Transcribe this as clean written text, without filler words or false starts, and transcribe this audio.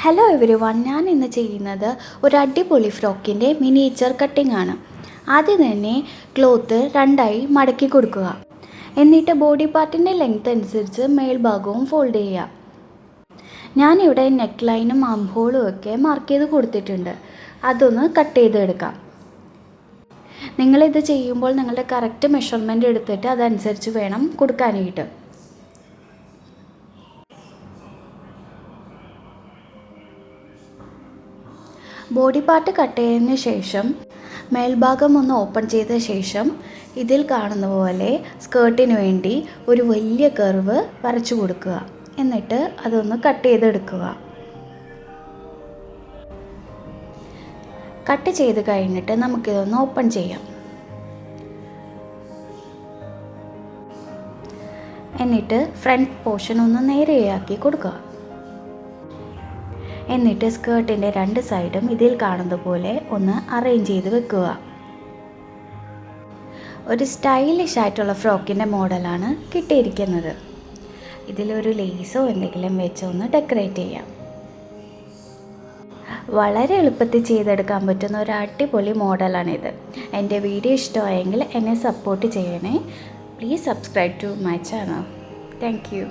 Hello every one, ഞാൻ ഇന്ന് ചെയ്യുന്നത് ഒരു അടിപൊളി ഫ്രോക്കിൻ്റെ മിനിയേച്ചർ കട്ടിംഗ് ആണ്. ആദ്യം തന്നെ ക്ലോത്ത് രണ്ടായി മടക്കി കൊടുക്കുക. എന്നിട്ട് ബോഡി പാർട്ടിൻ്റെ ലെങ്ത് അനുസരിച്ച് മേൽഭാഗവും ഫോൾഡ് ചെയ്യുക. ഞാനിവിടെ നെക്ക് ലൈനും ആം ഹോളും ഒക്കെ മാർക്ക് ചെയ്ത് കൊടുത്തിട്ടുണ്ട്. അതൊന്ന് കട്ട് ചെയ്തെടുക്കാം. നിങ്ങളിത് ചെയ്യുമ്പോൾ നിങ്ങളുടെ കറക്റ്റ് മെഷർമെൻറ്റ് എടുത്തിട്ട് അതനുസരിച്ച് വേണം കൊടുക്കാനായിട്ട്. ബോഡി പാർട്ട് കട്ട് ചെയ്തതിന് ശേഷം മേൽഭാഗം ഒന്ന് ഓപ്പൺ ചെയ്ത ശേഷം ഇതിൽ കാണുന്ന പോലെ സ്കേർട്ടിന് വേണ്ടി ഒരു വലിയ കർവ് വരച്ചു കൊടുക്കുക. എന്നിട്ട് അതൊന്ന് കട്ട് ചെയ്തെടുക്കുക. കട്ട് ചെയ്ത് കഴിഞ്ഞിട്ട് നമുക്കിതൊന്ന് ഓപ്പൺ ചെയ്യാം. എന്നിട്ട് ഫ്രണ്ട് പോർഷൻ ഒന്ന് നേരെയാക്കി കൊടുക്കുക. എന്നിട്ട് സ്കേർട്ടിൻ്റെ രണ്ട് സൈഡും ഇതിൽ കാണുന്ന പോലെ ഒന്ന് അറേഞ്ച് ചെയ്ത് വെക്കുക. ഒരു സ്റ്റൈലിഷ് ആയിട്ടുള്ള ഫ്രോക്കിൻ്റെ മോഡലാണ് കിട്ടിയിരിക്കുന്നത്. ഇതിലൊരു ലേസോ എന്തെങ്കിലും വെച്ച് ഒന്ന് ഡെക്കറേറ്റ് ചെയ്യാം. വളരെ എളുപ്പത്തിൽ ചെയ്തെടുക്കാൻ പറ്റുന്ന ഒരു അടിപൊളി മോഡലാണിത്. എൻ്റെ വീഡിയോ ഇഷ്ടമായെങ്കിൽ എന്നെ സപ്പോർട്ട് ചെയ്യണേ. Please subscribe to my channel. Thank U.